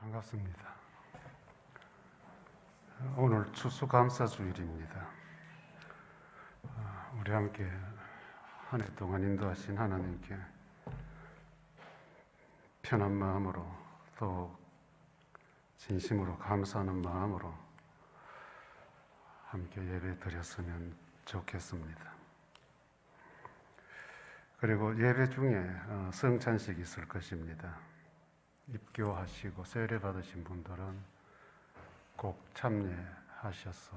반갑습니다. 오늘 추수감사주일입니다. 우리 함께 한 해 동안 인도하신 하나님께 편한 마음으로 또 진심으로 감사하는 마음으로 함께 예배 드렸으면 좋겠습니다. 그리고 예배 중에 성찬식이 있을 것입니다. 입교하시고 세례 받으신 분들은 꼭 참여하셔서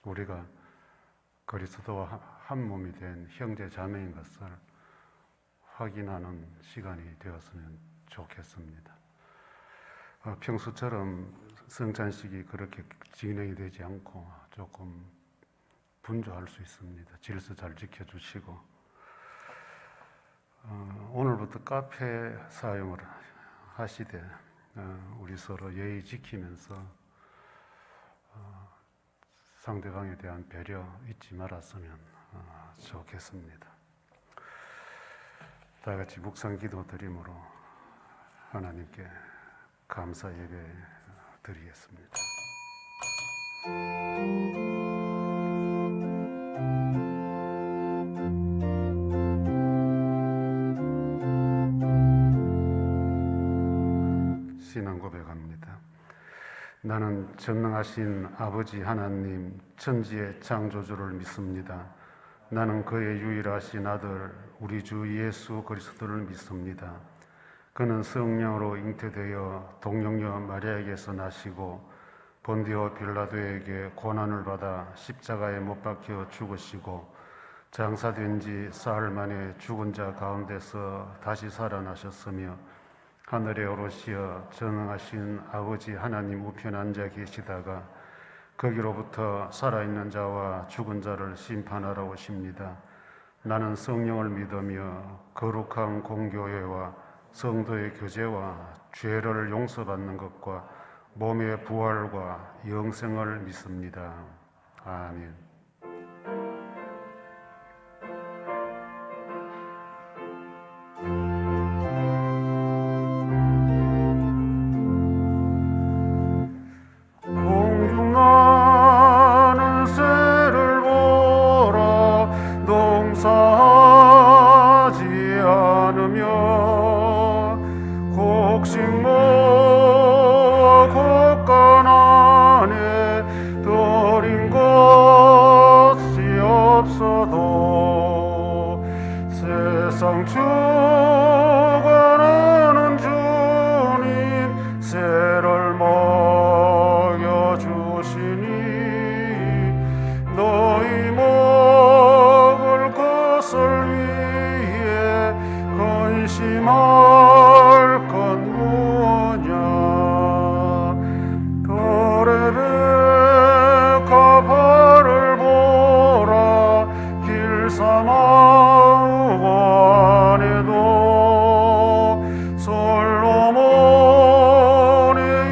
우리가 그리스도와 한 몸이 된 형제 자매인 것을 확인하는 시간이 되었으면 좋겠습니다. 평소처럼 성찬식이 그렇게 진행이 되지 않고 조금 분주할 수 있습니다. 질서 잘 지켜주시고 오늘부터 카페 사용을 하시되 우리 서로 예의 지키면서 상대방에 대한 배려 잊지 말았으면 좋겠습니다. 다 같이 묵상 기도 드림으로 하나님께 감사 예배 드리겠습니다. 신앙 고백합니다. 나는 전능하신 아버지 하나님 천지의 창조주를 믿습니다. 나는 그의 유일하신 아들 우리 주 예수 그리스도를 믿습니다. 그는 성령으로 잉태되어 동정녀 마리아에게서 나시고 본디오 빌라도에게 고난을 받아 십자가에 못 박혀 죽으시고 장사된 지 사흘 만에 죽은 자 가운데서 다시 살아나셨으며 하늘에 오르시어 전능하신 아버지 하나님 우편 앉아 계시다가 거기로부터 살아있는 자와 죽은 자를 심판하러 오십니다. 나는 성령을 믿으며 거룩한 공교회와 성도의 교제와 죄를 용서받는 것과 몸의 부활과 영생을 믿습니다. 아멘. 세상 죽어가는 주님 새를 먹여주시니 너희 먹을 것을 위해 근심할 건 무엇냐 도레베카 발을 보라 길 삼아 솔로몬의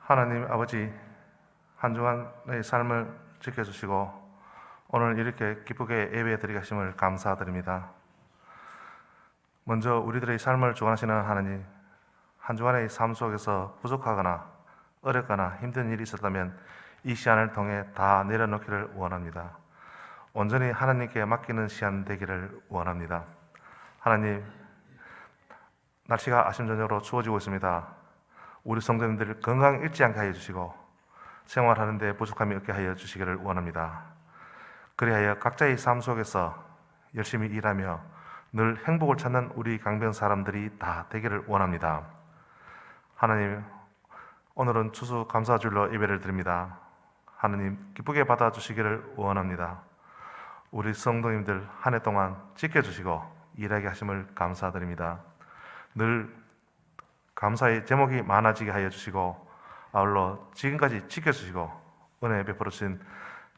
하나님 아버지, 한 주간의 삶을 지켜주시고 오늘 이렇게 기쁘게 예배드리게 하심을 감사드립니다. 먼저 우리들의 삶을 주관하시는 하나님, 한 주간의 삶 속에서 부족하거나 어렵거나 힘든 일이 있었다면 이 시간을 통해 다 내려놓기를 원합니다. 온전히 하나님께 맡기는 시간 되기를 원합니다. 하나님, 날씨가 아침 저녁으로 추워지고 있습니다. 우리 성도님들 건강 잃지 않게 하여 주시고 생활하는 데 부족함이 없게 하여 주시기를 원합니다. 그리하여 각자의 삶 속에서 열심히 일하며 늘 행복을 찾는 우리 강변 사람들이 다 되기를 원합니다. 하나님, 오늘은 추수감사주일로 예배를 드립니다. 하나님, 기쁘게 받아주시기를 원합니다. 우리 성도님들 한 해 동안 지켜주시고 일하게 하심을 감사드립니다. 늘 감사의 제목이 많아지게 하여 주시고 아울러 지금까지 지켜주시고 은혜 베풀어 주신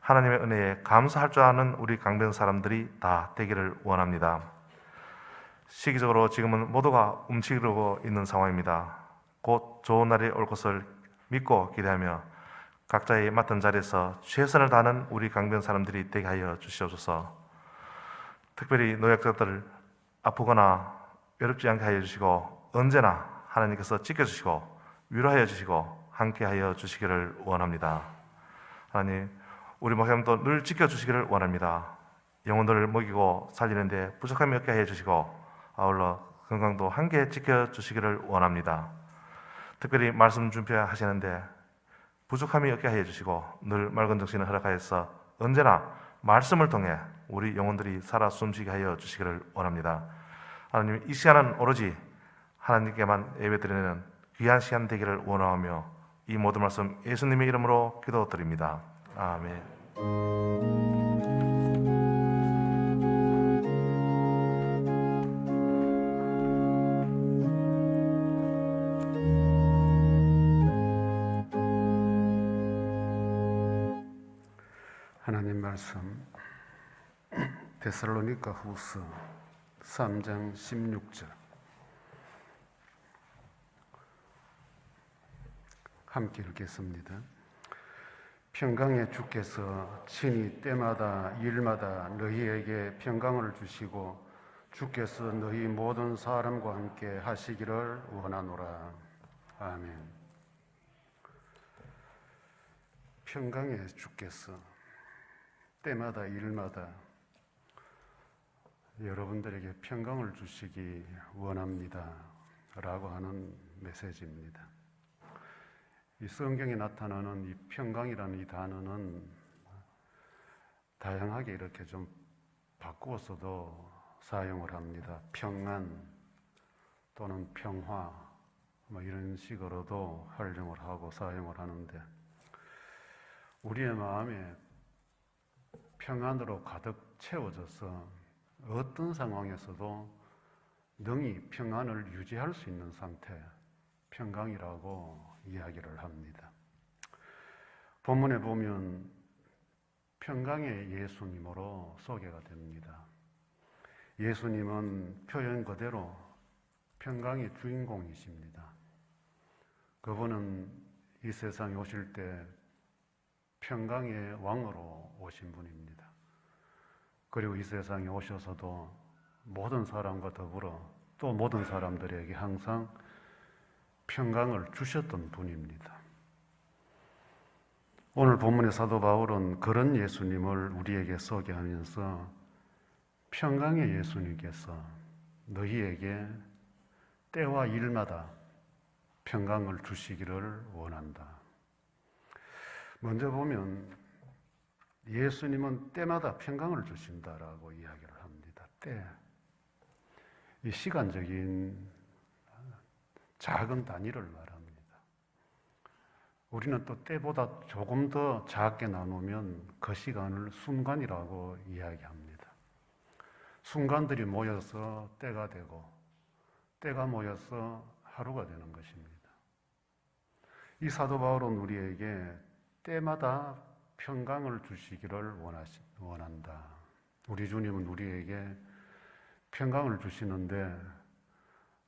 하나님의 은혜에 감사할 줄 아는 우리 강변 사람들이 다 되기를 원합니다. 시기적으로 지금은 모두가 움츠리고 있는 상황입니다. 곧 좋은 날이 올 것을 믿고 기대하며 각자의 맡은 자리에서 최선을 다하는 우리 강변 사람들이 되게 하여 주시옵소서. 특별히 노약자들 아프거나 외롭지 않게 하여 주시고 언제나 하나님께서 지켜주시고 위로하여 주시고 함께하여 주시기를 원합니다. 하나님, 우리 목사님도 늘 지켜주시기를 원합니다. 영혼들을 먹이고 살리는데 부족함이 없게 하여 주시고 아울러 건강도 함께 지켜주시기를 원합니다. 특별히 말씀 준비하시는데 부족함이 없게 하여 주시고 늘 맑은 정신을 허락하여서 언제나 말씀을 통해 우리 영혼들이 살아 숨쉬게 하여 주시기를 원합니다. 하나님, 이 시간은 오로지 하나님께만 예배드리는 귀한 시간 되기를 원하며 이 모든 말씀 예수님의 이름으로 기도드립니다. 아멘. 하나님 말씀 데살로니가 후서 3장 16절 함께 읽겠습니다. 평강의 주께서 친히 때마다 일마다 너희에게 평강을 주시고 주께서 너희 모든 사람과 함께 하시기를 원하노라. 아멘. 평강의 주께서 때마다 일마다 여러분들에게 평강을 주시기 원합니다 라고 하는 메시지입니다. 이 성경에 나타나는 이 평강이라는 이 단어는 다양하게 이렇게 좀 바꾸어서도 사용을 합니다. 평안 또는 평화 뭐 이런 식으로도 활용을 하고 사용을 하는데 우리의 마음에 평안으로 가득 채워져서 어떤 상황에서도 능히 평안을 유지할 수 있는 상태, 평강이라고 이야기를 합니다. 본문에 보면 평강의 예수님으로 소개가 됩니다. 예수님은 표현 그대로 평강의 주인공이십니다. 그분은 이 세상에 오실 때 평강의 왕으로 오신 분입니다. 그리고 이 세상에 오셔서도 모든 사람과 더불어 또 모든 사람들에게 항상 평강을 주셨던 분입니다. 오늘 본문의 사도 바울은 그런 예수님을 우리에게 소개하면서 평강의 예수님께서 너희에게 때와 일마다 평강을 주시기를 원한다. 먼저 보면 예수님은 때마다 평강을 주신다라고 이야기를 합니다. 때. 이 시간적인 작은 단위를 말합니다. 우리는 또 때보다 조금 더 작게 나누면 그 시간을 순간이라고 이야기합니다. 순간들이 모여서 때가 되고 때가 모여서 하루가 되는 것입니다. 이 사도 바울은 우리에게 때마다 평강을 주시기를 원한다. 우리 주님은 우리에게 평강을 주시는데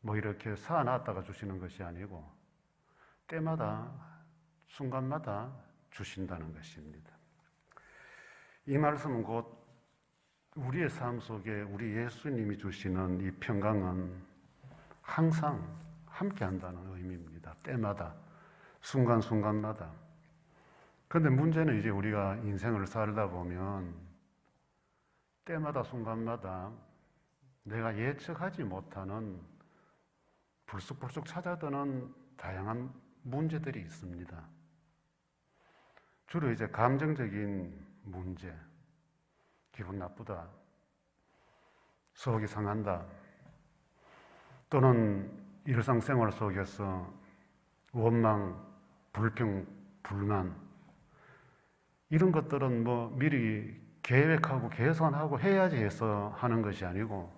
뭐 이렇게 쌓아놨다가 주시는 것이 아니고 때마다 순간마다 주신다는 것입니다. 이 말씀은 곧 우리의 삶 속에 우리 예수님이 주시는 이 평강은 항상 함께 한다는 의미입니다. 때마다, 순간순간마다. 그런데 문제는 이제 우리가 인생을 살다 보면 때마다 순간마다 내가 예측하지 못하는 불쑥불쑥 찾아드는 다양한 문제들이 있습니다. 주로 이제 감정적인 문제, 기분 나쁘다, 속이 상한다, 또는 일상생활 속에서 원망, 불평, 불만, 이런 것들은 뭐 미리 계획하고 계산하고 해야지 해서 하는 것이 아니고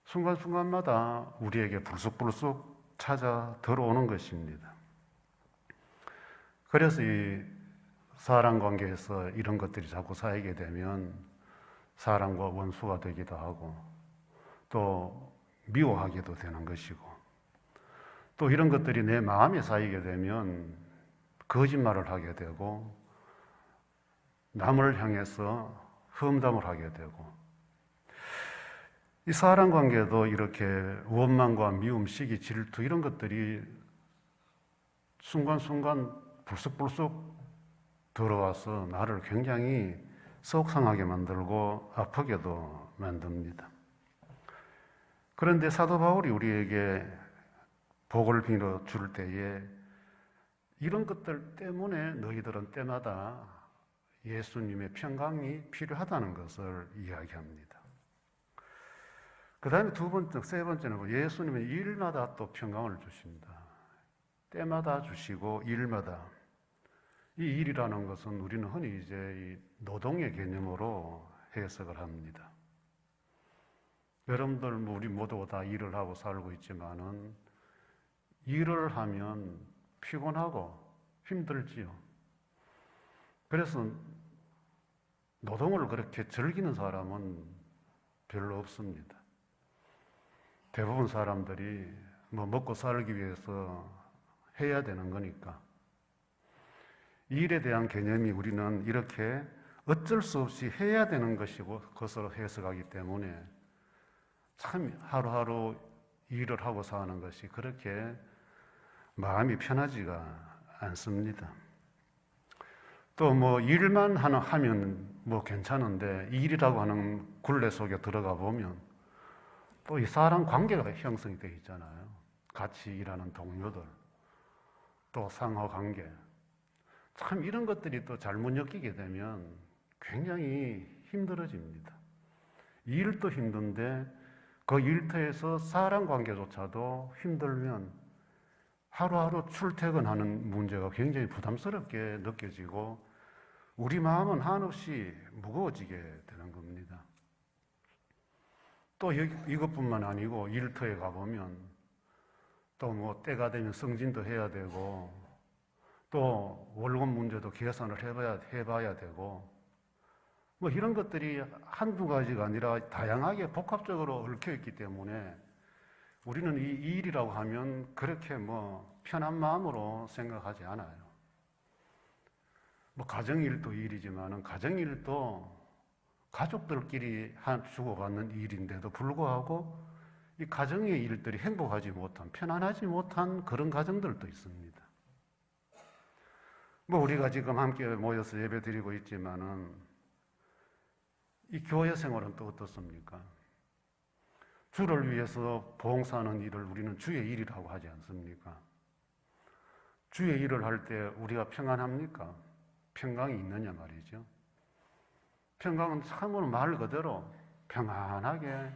순간순간마다 우리에게 불쑥불쑥 찾아 들어오는 것입니다. 그래서 이 사람 관계에서 이런 것들이 자꾸 쌓이게 되면 사람과 원수가 되기도 하고 또 미워하게도 되는 것이고 또 이런 것들이 내 마음에 쌓이게 되면 거짓말을 하게 되고 남을 향해서 험담을 하게 되고 이 사람 관계도 이렇게 원망과 미움, 시기, 질투 이런 것들이 순간순간 불쑥불쑥 들어와서 나를 굉장히 속상하게 만들고 아프게도 만듭니다. 그런데 사도 바울이 우리에게 복을 빌어 줄 때에 이런 것들 때문에 너희들은 때마다 예수님의 평강이 필요하다는 것을 이야기합니다. 그 다음에 두 번째, 세 번째는 예수님은 일마다 또 평강을 주십니다. 때마다 주시고 일마다. 이 일이라는 것은 우리는 흔히 이제 이 노동의 개념으로 해석을 합니다. 여러분들 우리 모두 다 일을 하고 살고 있지만은 일을 하면 피곤하고 힘들지요. 그래서 노동을 그렇게 즐기는 사람은 별로 없습니다. 대부분 사람들이 뭐 먹고 살기 위해서 해야 되는 거니까. 일에 대한 개념이 우리는 이렇게 어쩔 수 없이 해야 되는 것이고 그것으로 해석하기 때문에 참 하루하루 일을 하고 사는 것이 그렇게 마음이 편하지가 않습니다. 또 뭐 일만 하면 뭐 괜찮은데 일이라고 하는 굴레 속에 들어가 보면 또 이 사람 관계가 형성이 되어 있잖아요. 같이 일하는 동료들, 또 상호 관계. 참 이런 것들이 또 잘못 엮이게 되면 굉장히 힘들어집니다. 일도 힘든데 그 일터에서 사람 관계조차도 힘들면 하루하루 출퇴근하는 문제가 굉장히 부담스럽게 느껴지고 우리 마음은 한없이 무거워지게 되는 겁니다. 또 이것뿐만 아니고 일터에 가보면 또 뭐 때가 되면 승진도 해야 되고 또 월급 문제도 계산을 해봐야 되고 뭐 이런 것들이 한두 가지가 아니라 다양하게 복합적으로 얽혀 있기 때문에 우리는 이 일이라고 하면 그렇게 뭐 편한 마음으로 생각하지 않아요. 뭐 가정일도 일이지만은 가정일도 가족들끼리 주고받는 일인데도 불구하고 이 가정의 일들이 행복하지 못한, 편안하지 못한 그런 가정들도 있습니다. 뭐 우리가 지금 함께 모여서 예배 드리고 있지만은 이 교회 생활은 또 어떻습니까? 주를 위해서 봉사하는 일을 우리는 주의 일이라고 하지 않습니까? 주의 일을 할 때 우리가 평안합니까? 평강이 있느냐 말이죠. 평강은 참으로 말 그대로 평안하게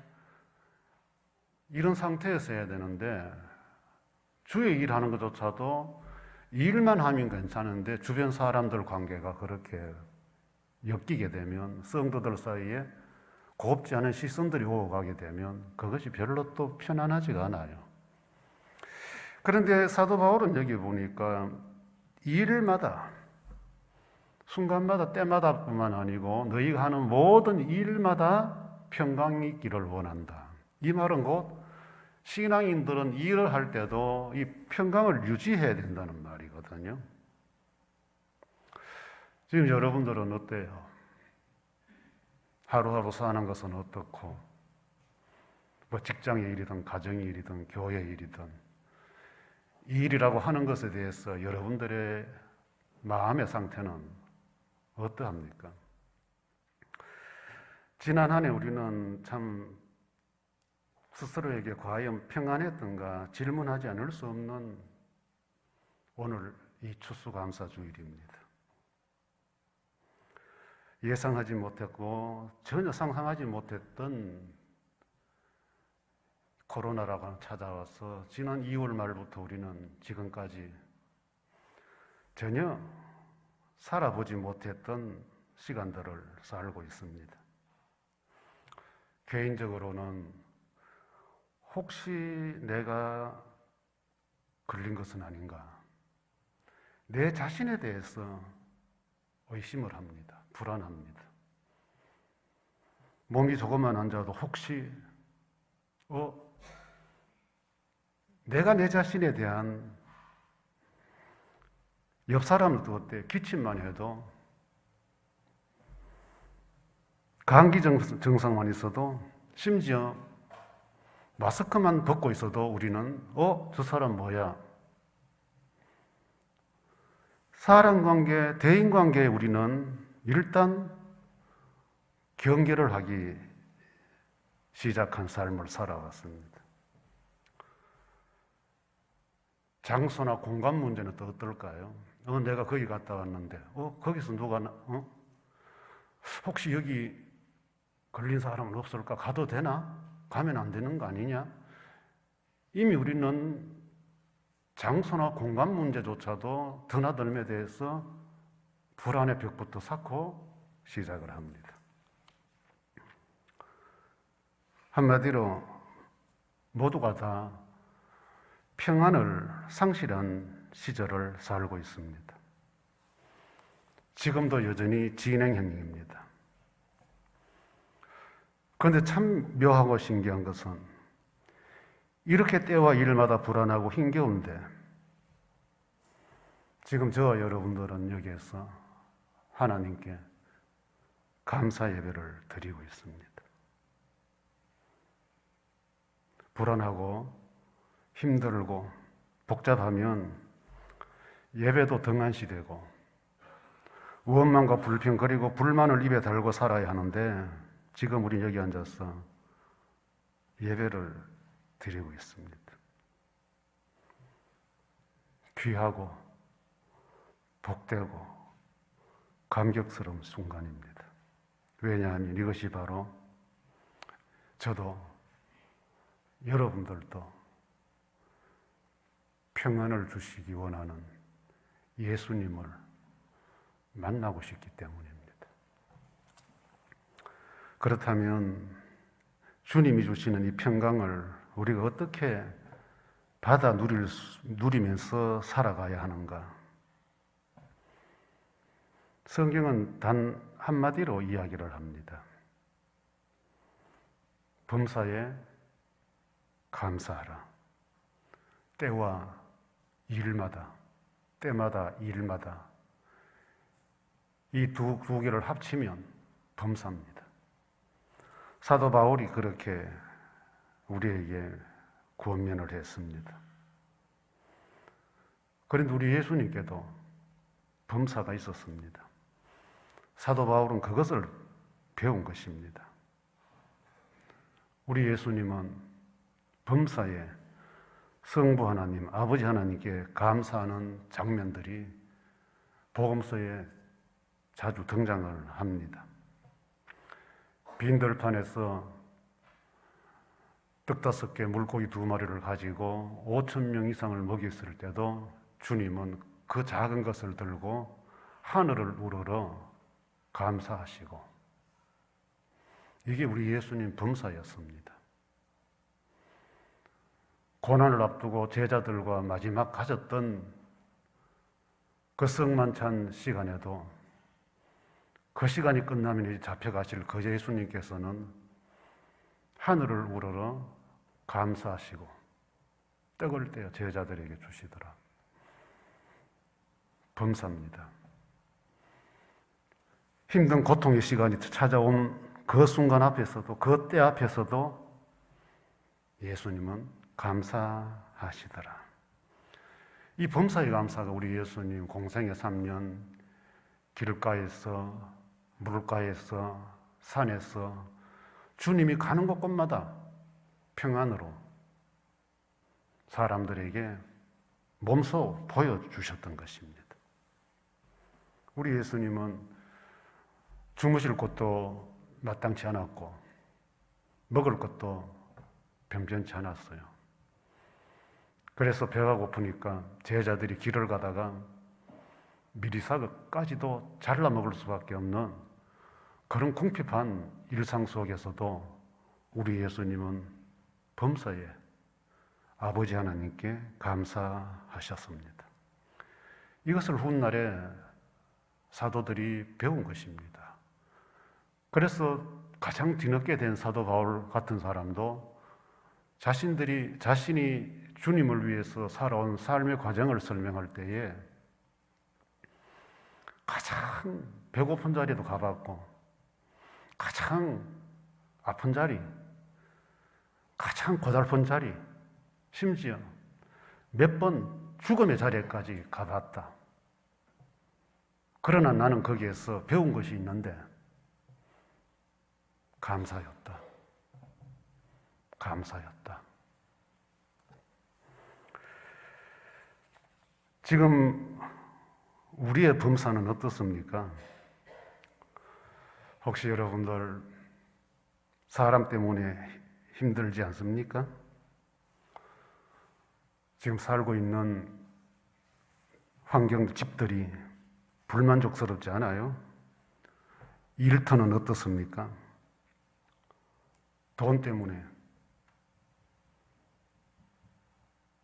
이런 상태에서 해야 되는데 주의 일하는 것조차도 일만 하면 괜찮은데 주변 사람들 관계가 그렇게 엮이게 되면 성도들 사이에 곱지 않은 시선들이 오고 가게 되면 그것이 별로 또 편안하지가 않아요. 그런데 사도 바울은 여기 보니까 일마다 순간마다 때마다 뿐만 아니고 너희가 하는 모든 일마다 평강이 있기를 원한다. 이 말은 곧 신앙인들은 일을 할 때도 이 평강을 유지해야 된다는 말이거든요. 지금 여러분들은 어때요? 하루하루 사는 것은 어떻고, 뭐 직장의 일이든 가정의 일이든 교회의 일이든 이 일이라고 하는 것에 대해서 여러분들의 마음의 상태는 어떠합니까? 지난 한 해 우리는 참 스스로에게 과연 평안했던가 질문하지 않을 수 없는 오늘 이 추수감사주일입니다. 예상하지 못했고 전혀 상상하지 못했던 코로나라고 찾아와서 지난 2월 말부터 우리는 지금까지 전혀 살아보지 못했던 시간들을 살고 있습니다. 개인적으로는 혹시 내가 걸린 것은 아닌가, 내 자신에 대해서 의심을 합니다. 불안합니다. 몸이 조금만 앉아도 혹시 내가 내 자신에 대한, 옆 사람도 어때? 기침만 해도, 감기 증상만 있어도, 심지어 마스크만 벗고 있어도 우리는 저 사람 뭐야? 사람관계, 대인관계에 우리는 일단 경계를 하기 시작한 삶을 살아왔습니다. 장소나 공간 문제는 또 어떨까요? 내가 거기 갔다 왔는데, 거기서 누가, 혹시 여기 걸린 사람은 없을까? 가도 되나? 가면 안 되는 거 아니냐? 이미 우리는 장소나 공간 문제조차도 드나들음에 대해서 불안의 벽부터 쌓고 시작을 합니다. 한마디로 모두가 다 평안을 상실한 시절을 살고 있습니다. 지금도 여전히 진행형입니다. 그런데 참 묘하고 신기한 것은 이렇게 때와 일마다 불안하고 힘겨운데 지금 저와 여러분들은 여기에서 하나님께 감사 예배를 드리고 있습니다. 불안하고 힘들고 복잡하면 예배도 등한시되고 원망과 불평 그리고 불만을 입에 달고 살아야 하는데 지금 우리 여기 앉아서 예배를 드리고 있습니다. 귀하고 복되고 감격스러운 순간입니다. 왜냐하면 이것이 바로 저도 여러분들도 평안을 주시기 원하는 예수님을 만나고 싶기 때문입니다. 그렇다면 주님이 주시는 이 평강을 우리가 어떻게 받아 누리면서 살아가야 하는가? 성경은 단 한마디로 이야기를 합니다. 범사에 감사하라. 때와 일마다, 때마다 일마다 이 두 개를 합치면 범사입니다. 사도 바울이 그렇게 우리에게 권면을 했습니다. 그런데 우리 예수님께도 범사가 있었습니다. 사도 바울은 그것을 배운 것입니다. 우리 예수님은 범사에 성부 하나님, 아버지 하나님께 감사하는 장면들이 복음서에 자주 등장을 합니다. 빈 들판에서 떡 5개, 물고기 2마리를 가지고 5,000명 이상을 먹였을 때도 주님은 그 작은 것을 들고 하늘을 우러러 감사하시고, 이게 우리 예수님 범사였습니다. 고난을 앞두고 제자들과 마지막 가졌던 그 성만찬 시간에도 그 시간이 끝나면 이제 잡혀가실 그 예수님께서는 하늘을 우러러 감사하시고 떡을 떼어 제자들에게 주시더라. 범사입니다. 힘든 고통의 시간이 찾아온 그 순간 앞에서도, 그 때 앞에서도 예수님은 감사하시더라. 이 범사의 감사가 우리 예수님 공생의 3년 길가에서, 물가에서, 산에서 주님이 가는 곳곳마다 평안으로 사람들에게 몸소 보여주셨던 것입니다. 우리 예수님은 주무실 곳도 마땅치 않았고 먹을 것도 변변치 않았어요. 그래서 배가 고프니까 제자들이 길을 가다가 미리사까지도 잘라 먹을 수밖에 없는 그런 궁핍한 일상 속에서도 우리 예수님은 범사에 아버지 하나님께 감사하셨습니다. 이것을 훗날에 사도들이 배운 것입니다. 그래서 가장 뒤늦게 된 사도 바울 같은 사람도 자신이 주님을 위해서 살아온 삶의 과정을 설명할 때에 가장 배고픈 자리도 가봤고, 가장 아픈 자리, 가장 고달픈 자리, 심지어 몇 번 죽음의 자리까지 가봤다. 그러나 나는 거기에서 배운 것이 있는데 감사였다. 감사였다. 지금 우리의 범사는 어떻습니까? 혹시 여러분들 사람 때문에 힘들지 않습니까? 지금 살고 있는 환경, 집들이 불만족스럽지 않아요? 일터는 어떻습니까? 돈 때문에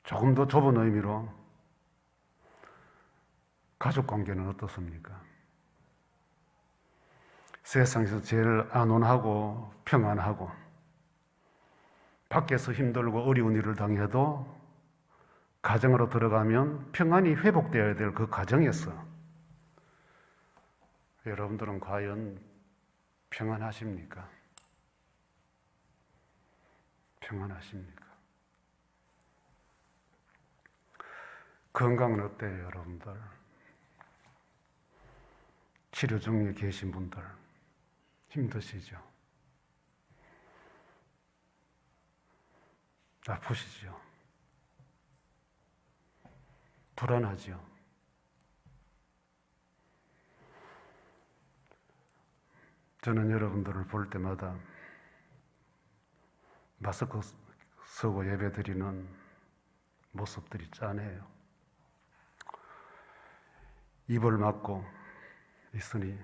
조금 더 좁은 의미로 가족 관계는 어떻습니까? 세상에서 제일 안온하고 평안하고 밖에서 힘들고 어려운 일을 당해도 가정으로 들어가면 평안이 회복되어야 될 그 가정에서 여러분들은 과연 평안하십니까? 평안하십니까? 건강은 어때요, 여러분들? 치료 중에 계신 분들 힘드시죠? 아프시죠? 불안하죠? 저는 여러분들을 볼 때마다 마스크 쓰고 예배드리는 모습들이 짠해요. 입을 막고 있으니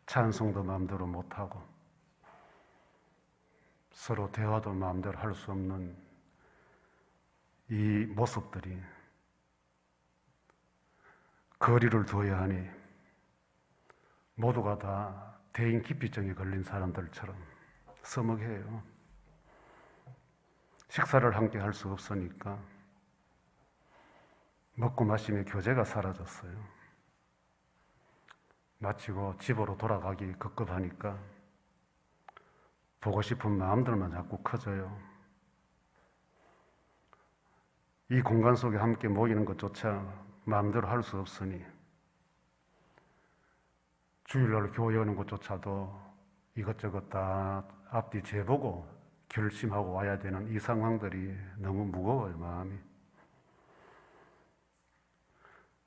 찬송도 마음대로 못하고 서로 대화도 마음대로 할 수 없는 이 모습들이 거리를 둬야 하니 모두가 다 대인기피증에 걸린 사람들처럼 서먹해요. 식사를 함께 할 수 없으니까 먹고 마시며 교제가 사라졌어요. 마치고 집으로 돌아가기 급급하니까 보고 싶은 마음들만 자꾸 커져요. 이 공간 속에 함께 모이는 것조차 마음대로 할 수 없으니 주일날 교회 오는 것조차도 이것저것 다 앞뒤 재보고 결심하고 와야 되는 이 상황들이 너무 무거워요, 마음이.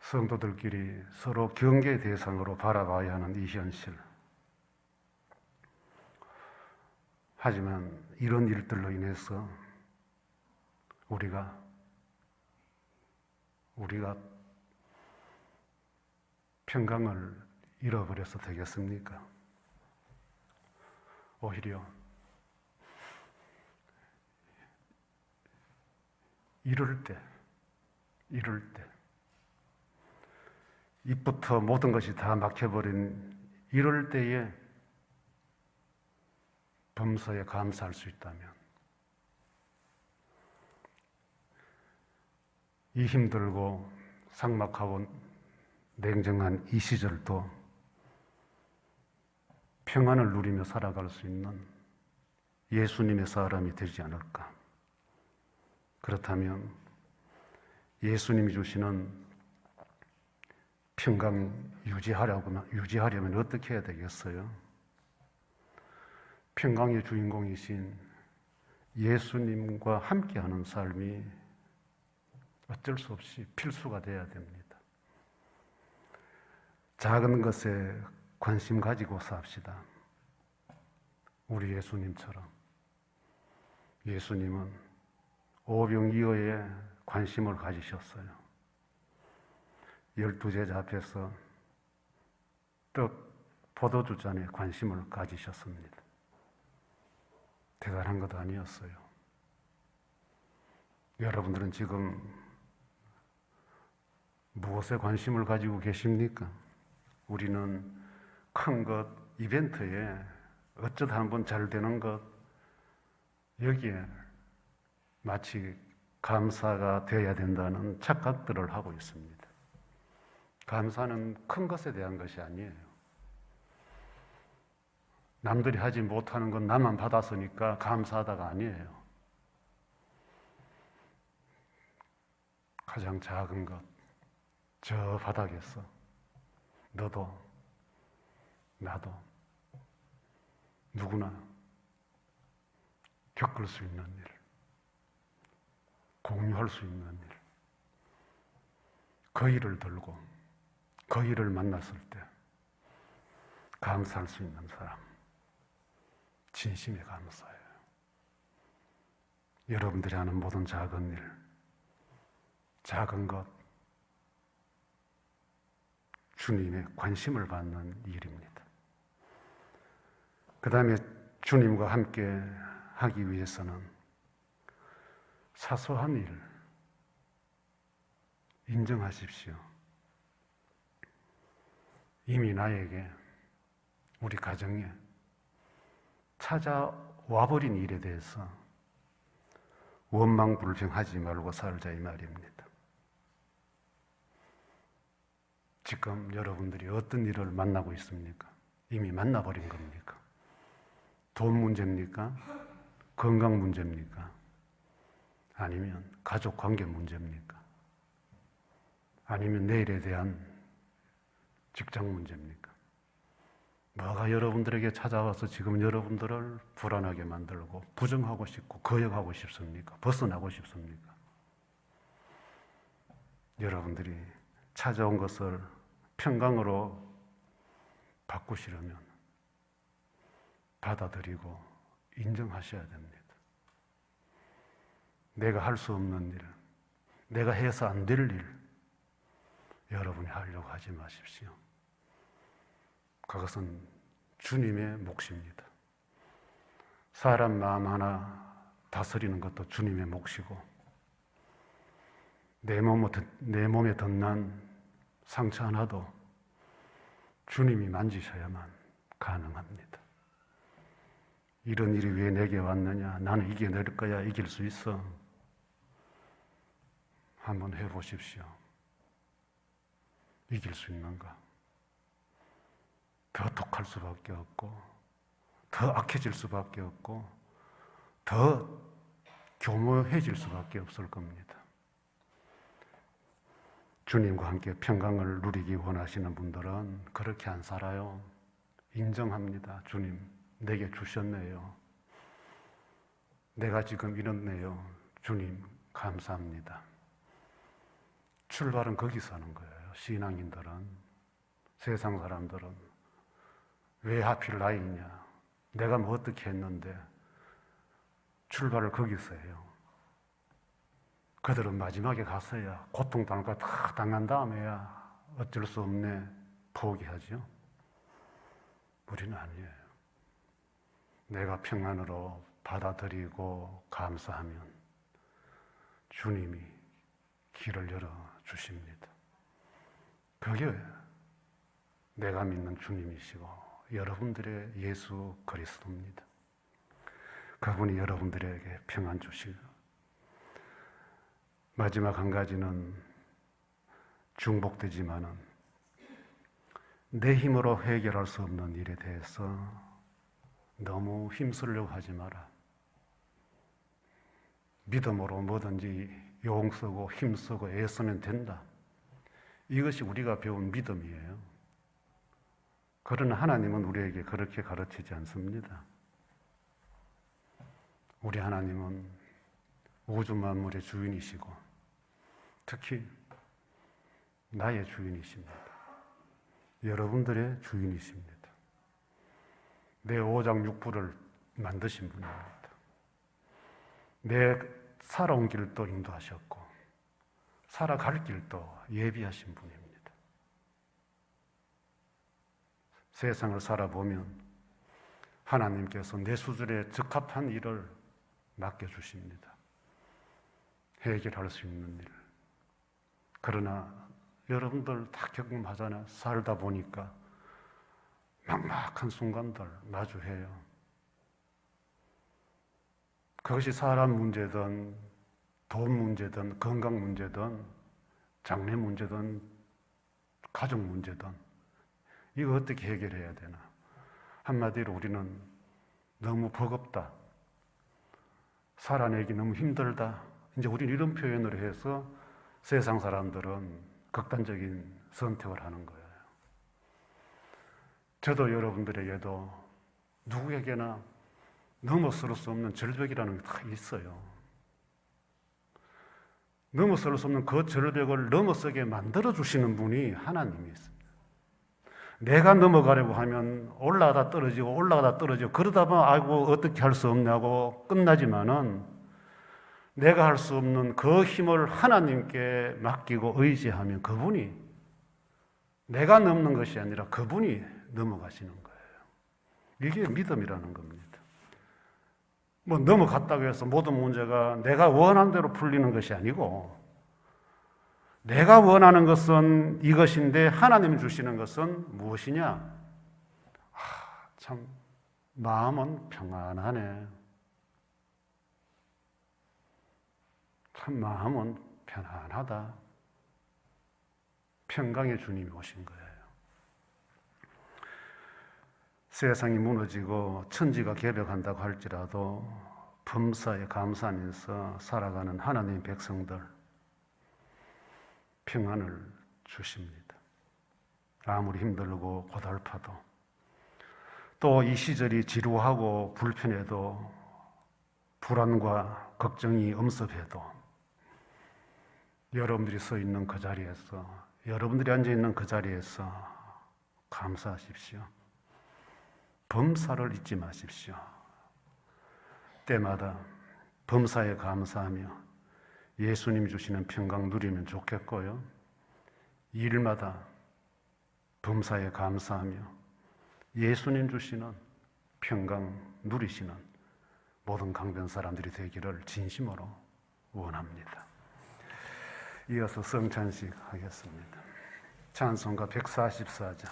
성도들끼리 서로 경계 대상으로 바라봐야 하는 이 현실. 하지만 이런 일들로 인해서 우리가 평강을 잃어버려서 되겠습니까? 오히려 이럴 때 입부터 모든 것이 다 막혀버린 이럴 때에 범사에 감사할 수 있다면 이 힘들고 삭막하고 냉정한 이 시절도 평안을 누리며 살아갈 수 있는 예수님의 사람이 되지 않을까. 그렇다면 예수님이 주시는 평강 유지하려면 어떻게 해야 되겠어요? 평강의 주인공이신 예수님과 함께하는 삶이 어쩔 수 없이 필수가 되어야 됩니다. 작은 것에 관심 가지고 삽시다. 우리 예수님처럼. 예수님은 오병이어에 관심을 가지셨어요. 12제자 앞에서 떡, 포도주 잔에 관심을 가지셨습니다. 대단한 것 아니었어요. 여러분들은 지금 무엇에 관심을 가지고 계십니까? 우리는 큰 것, 이벤트에 어쩌다 한번 잘 되는 것, 여기에 마치 감사가 되어야 된다는 착각들을 하고 있습니다. 감사는 큰 것에 대한 것이 아니에요. 남들이 하지 못하는 건 나만 받았으니까 감사하다가 아니에요. 가장 작은 것, 저 바닥에서 너도 나도 누구나 겪을 수 있는 일, 공유할 수 있는 일, 그 일을 들고 그 일을 만났을 때 감사할 수 있는 사람, 진심에 감사해요. 여러분들이 하는 모든 작은 일, 작은 것, 주님의 관심을 받는 일입니다. 그 다음에 주님과 함께 하기 위해서는 사소한 일 인정하십시오. 이미 나에게, 우리 가정에 찾아와버린 일에 대해서 원망불평하지 말고 살자, 이 말입니다. 지금 여러분들이 어떤 일을 만나고 있습니까? 이미 만나버린 겁니까? 돈 문제입니까? 건강 문제입니까? 아니면 가족 관계 문제입니까? 아니면 내일에 대한 직장 문제입니까? 뭐가 여러분들에게 찾아와서 지금 여러분들을 불안하게 만들고 부정하고 싶고 거역하고 싶습니까? 벗어나고 싶습니까? 여러분들이 찾아온 것을 평강으로 바꾸시려면 받아들이고 인정하셔야 됩니다. 내가 할 수 없는 일, 내가 해서 안 될 일, 여러분이 하려고 하지 마십시오. 그것은 주님의 몫입니다. 사람 마음 하나 다스리는 것도 주님의 몫이고, 내 몸에 덧난 상처 하나도 주님이 만지셔야만 가능합니다. 이런 일이 왜 내게 왔느냐? 나는 이겨낼 거야. 이길 수 있어. 한번 해보십시오. 이길 수 있는가? 더 독할 수밖에 없고, 더 악해질 수밖에 없고, 더 교묘해질 수밖에 없을 겁니다. 주님과 함께 평강을 누리기 원하시는 분들은 그렇게 안 살아요. 인정합니다. 주님, 내게 주셨네요. 내가 지금 이렇네요. 주님, 감사합니다. 출발은 거기서 하는 거예요. 신앙인들은, 세상 사람들은 왜 하필 나이냐? 내가 뭐 어떻게 했는데? 출발을 거기서 해요. 그들은 마지막에 가서야 고통당할 거 다 당한 다음에야 어쩔 수 없네 포기하죠. 우리는 아니에요. 내가 평안으로 받아들이고 감사하면 주님이 길을 열어 주십니다. 그게 내가 믿는 주님이시고 여러분들의 예수 그리스도입니다. 그분이 여러분들에게 평안 주시고, 마지막 한 가지는 중복되지만은 내 힘으로 해결할 수 없는 일에 대해서 너무 힘쓰려고 하지 마라. 믿음으로 뭐든지 용쓰고 힘쓰고 애쓰면 된다. 이것이 우리가 배운 믿음이에요. 그러나 하나님은 우리에게 그렇게 가르치지 않습니다. 우리 하나님은 우주 만물의 주인이시고 특히 나의 주인이십니다. 여러분들의 주인이십니다. 내 오장육부를 만드신 분입니다. 내 살아온 길도 인도하셨고 살아갈 길도 예비하신 분입니다. 세상을 살아보면 하나님께서 내 수준에 적합한 일을 맡겨주십니다. 해결할 수 있는 일. 그러나 여러분들 다 경험하잖아요. 살다 보니까 막막한 순간들 마주해요. 그것이 사람 문제든 돈 문제든 건강 문제든 장래 문제든 가족 문제든 이거 어떻게 해결해야 되나? 한마디로 우리는 너무 버겁다. 살아내기 너무 힘들다. 이제 우리는 이런 표현을 해서 세상 사람들은 극단적인 선택을 하는 거예요. 저도 여러분들에게도 누구에게나 넘어설 수 없는 절벽이라는 게 다 있어요. 넘어설 수 없는 그 절벽을 넘어서게 만들어주시는 분이 하나님이 있습니다. 내가 넘어가려고 하면 올라가다 떨어지고 그러다 보면 아이고 어떻게 할 수 없냐고 끝나지만은 내가 할 수 없는 그 힘을 하나님께 맡기고 의지하면 그분이 내가 넘는 것이 아니라 그분이 넘어가시는 거예요. 이게 믿음이라는 겁니다. 뭐 넘어갔다고 해서 모든 문제가 내가 원하는 대로 풀리는 것이 아니고 내가 원하는 것은 이것인데 하나님이 주시는 것은 무엇이냐? 참 마음은 평안하네. 참 마음은 편안하다. 평강의 주님이 오신 거예요. 세상이 무너지고 천지가 개벽한다고 할지라도 범사에 감사하면서 살아가는 하나님의 백성들 평안을 주십니다. 아무리 힘들고 고달파도 또 이 시절이 지루하고 불편해도 불안과 걱정이 엄습해도 여러분들이 서 있는 그 자리에서 여러분들이 앉아 있는 그 자리에서 감사하십시오. 범사를 잊지 마십시오. 때마다 범사에 감사하며 예수님이 주시는 평강 누리면 좋겠고요. 일마다 범사에 감사하며 예수님 주시는 평강 누리시는 모든 강변 사람들이 되기를 진심으로 원합니다. 이어서 성찬식 하겠습니다. 찬송가 144장.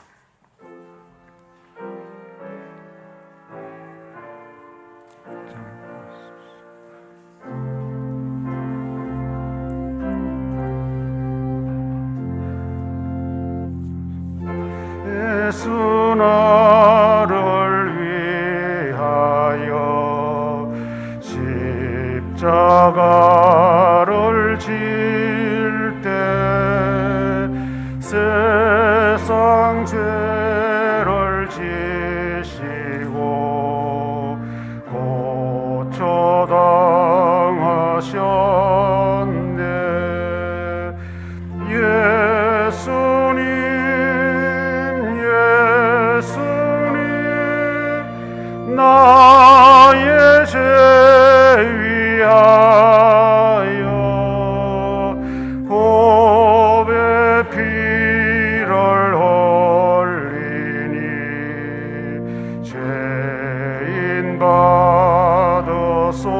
예수 나를 위하여 십자가를 질 때 세상 죄를 지시고 고초당하셨네. 나의 죄 위하여 곱의 피를 흘리니 죄인 받으소서.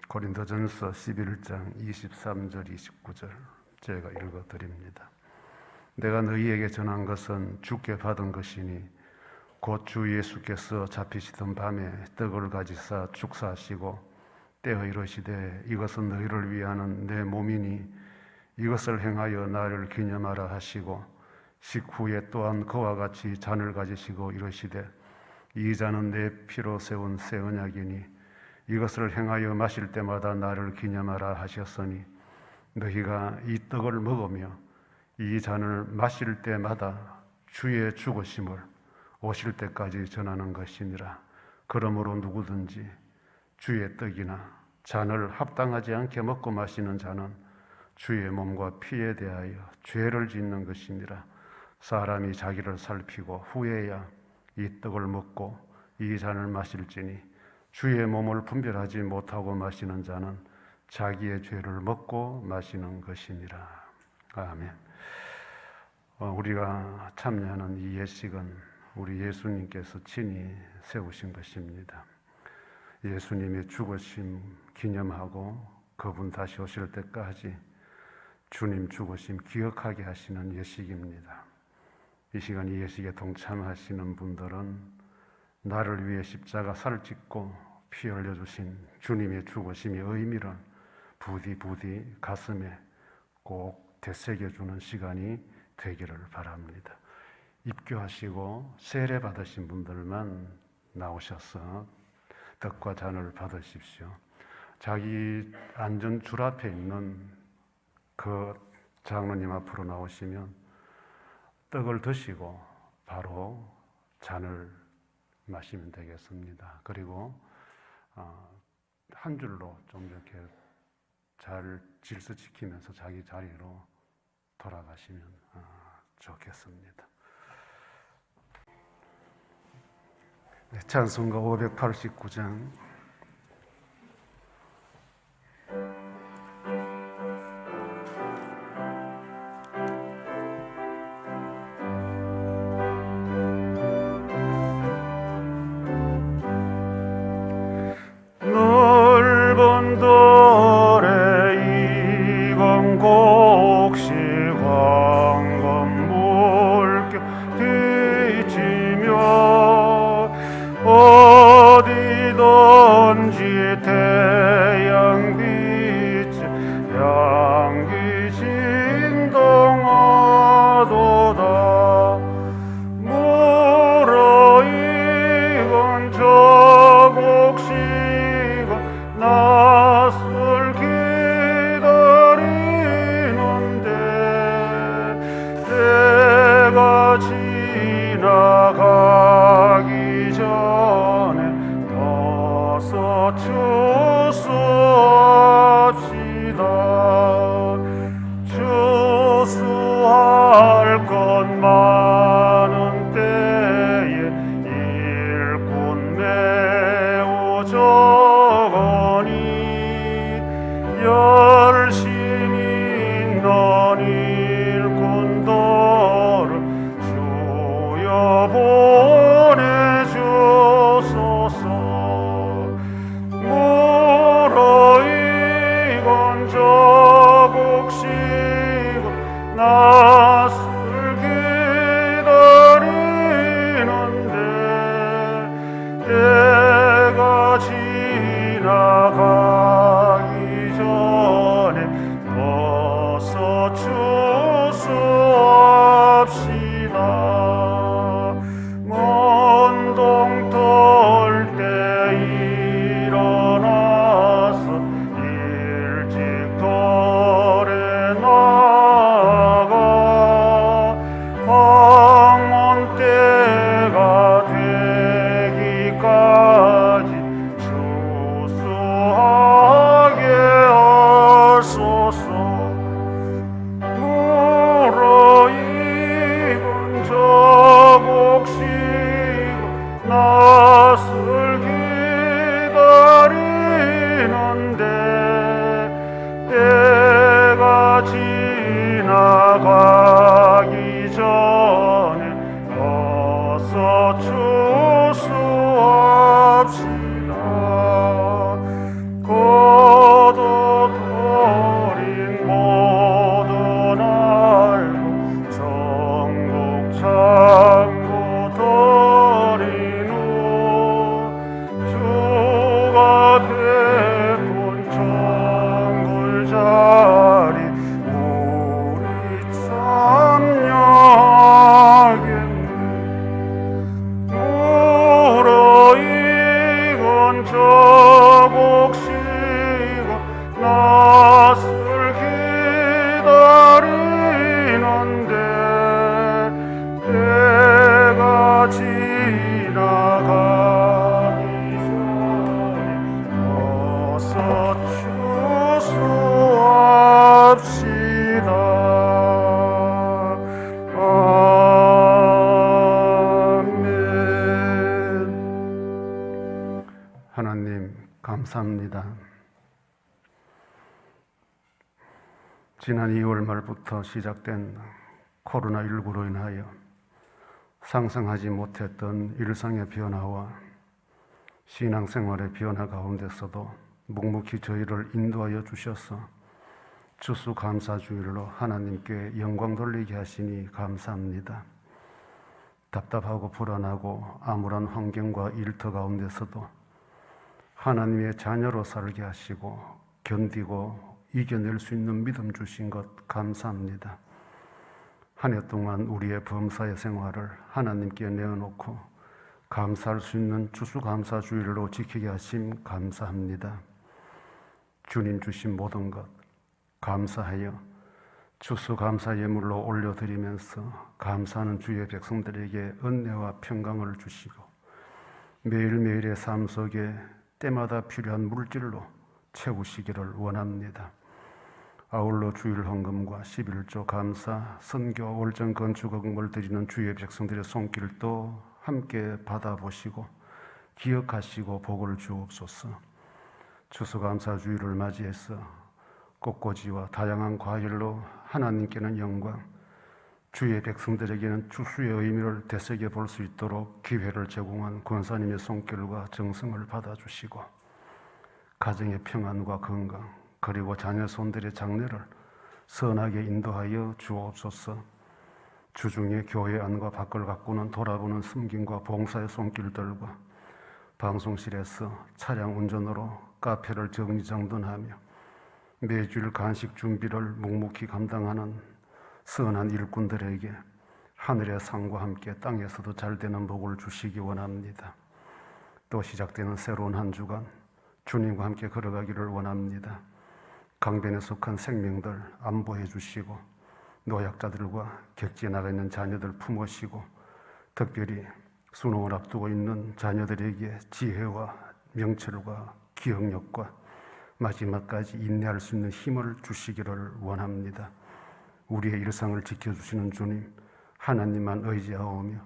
고린도전서 11장 23절 29절 제가 읽어드립니다. 내가 너희에게 전한 것은 주께 받은 것이니 곧 주 예수께서 잡히시던 밤에 떡을 가지사 축사하시고 떼어 이르시되 이것은 너희를 위하는 내 몸이니 이것을 행하여 나를 기념하라 하시고 식후에 또한 그와 같이 잔을 가지시고 이르시되 이 잔은 내 피로 세운 새 언약이니 이것을 행하여 마실 때마다 나를 기념하라 하셨으니 너희가 이 떡을 먹으며 이 잔을 마실 때마다 주의 죽으심을 오실 때까지 전하는 것이니라. 그러므로 누구든지 주의 떡이나 잔을 합당하지 않게 먹고 마시는 자는 주의 몸과 피에 대하여 죄를 짓는 것이니라. 사람이 자기를 살피고 후에야 이 떡을 먹고 이 잔을 마실지니 주의 몸을 분별하지 못하고 마시는 자는 자기의 죄를 먹고 마시는 것이니라. 아멘. 우리가 참여하는 이 예식은 우리 예수님께서 친히 세우신 것입니다. 예수님의 죽으심 기념하고 그분 다시 오실 때까지 주님 죽으심 기억하게 하시는 예식입니다. 이 시간 이 예식에 동참하시는 분들은 나를 위해 십자가 살을 찢고 피 흘려주신 주님의 죽으심의 의미를 부디 가슴에 꼭 되새겨주는 시간이 되기를 바랍니다. 입교하시고 세례 받으신 분들만 나오셔서 떡과 잔을 받으십시오. 자기 앉은 줄 앞에 있는 그 장로님 앞으로 나오시면 떡을 드시고 바로 잔을 마시면 되겠습니다. 그리고 한 줄로 좀 이렇게 잘 질서 지키면서 자기 자리로 돌아가시면 좋겠습니다. 네, 찬송가 589장 넓은 돌에 이건 곡식 황금 물결 뒤치며 어디든지 태양 빛이 향기 진동하도다. 무르익은 저 곡식은 낯을 기다리는데 때가 지나가기 전에 어서 추수합시다. 추수할 것 많은 때에 일꾼 매우 적으니 열심히 있는 일꾼들을 주여 보내주소서. 무르익은 저 곡식은 낯을 기다리는데 때가 지나가기 전에 어서 추수합시다. 먼동 털 때 일어나서 일찍 돌에 나가 황혼 때가 되기까지 추수하게 하소서. 무르익은 저 곡식은 낯을 기다리는데 때가 지나가기 전에 어서 추수합시다. 거두어린 모든 알고 전국 창고 돌에 지나가기 전에 어서 추수합시다. 아멘. 하나님 감사합니다. 지난 2월 말부터 시작된 코로나19로 인하여 상상하지 못했던 일상의 변화와 신앙생활의 변화 가운데서도 묵묵히 저희를 인도하여 주셔서 추수감사주일로 하나님께 영광 돌리게 하시니 감사합니다. 답답하고 불안하고 암울한 환경과 일터 가운데서도 하나님의 자녀로 살게 하시고 견디고 이겨낼 수 있는 믿음 주신 것 감사합니다. 한 해 동안 우리의 범사의 생활을 하나님께 내어놓고 감사할 수 있는 추수감사주일로 지키게 하심 감사합니다. 주님 주신 모든 것 감사하여 추수감사 예물로 올려드리면서 감사하는 주의 백성들에게 은혜와 평강을 주시고 매일매일의 삶 속에 때마다 필요한 물질로 채우시기를 원합니다. 아울러 주일 헌금과 11조 감사, 선교, 월정 건축헌금을 드리는 주의 백성들의 손길도 함께 받아보시고 기억하시고 복을 주옵소서. 추수감사주일을 맞이해서 꽃꽂이와 다양한 과일로 하나님께는 영광, 주의 백성들에게는 추수의 의미를 되새겨 볼 수 있도록 기회를 제공한 권사님의 손길과 정성을 받아주시고 가정의 평안과 건강 그리고 자녀 손들의 장래를 선하게 인도하여 주옵소서. 주중에 교회 안과 밖을 가꾸는 돌아보는 섬김과 봉사의 손길들과 방송실에서 차량 운전으로 카페를 정리정돈하며 매주일 간식 준비를 묵묵히 감당하는 선한 일꾼들에게 하늘의 상과 함께 땅에서도 잘 되는 복을 주시기 원합니다. 또 시작되는 새로운 한 주간 주님과 함께 걸어가기를 원합니다. 강변에 속한 생명들 안보해 주시고 노약자들과 객지에 나가 있는 자녀들 품으시고 특별히 수능을 앞두고 있는 자녀들에게 지혜와 명철과 기억력과 마지막까지 인내할 수 있는 힘을 주시기를 원합니다. 우리의 일상을 지켜주시는 주님 하나님만 의지하오며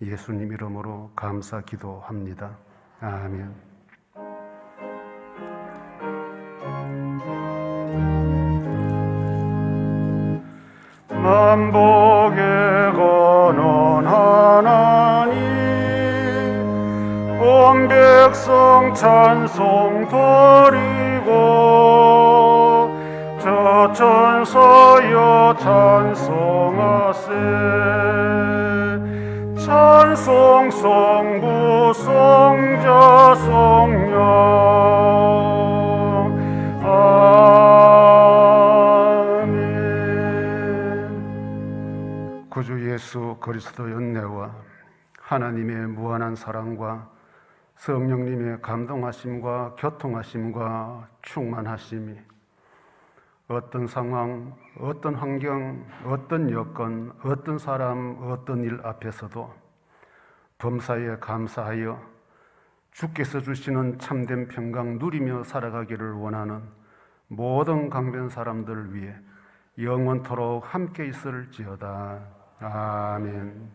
예수님 이름으로 감사 기도합니다. 아멘. 만복의 근원 하나님 온 백성 찬송 드리고 저 천사여 찬송하세 찬송 성부 성자 성령 아멘. 구주 예수 그리스도의 은혜와 하나님의 무한한 사랑과 성령님의 감동하심과 교통하심과 충만하심이 어떤 상황, 어떤 환경, 어떤 여건, 어떤 사람, 어떤 일 앞에서도 범사에 감사하여 주께서 주시는 참된 평강 누리며 살아가기를 원하는 모든 강변 사람들을 위해 영원토록 함께 있을지어다. 아멘.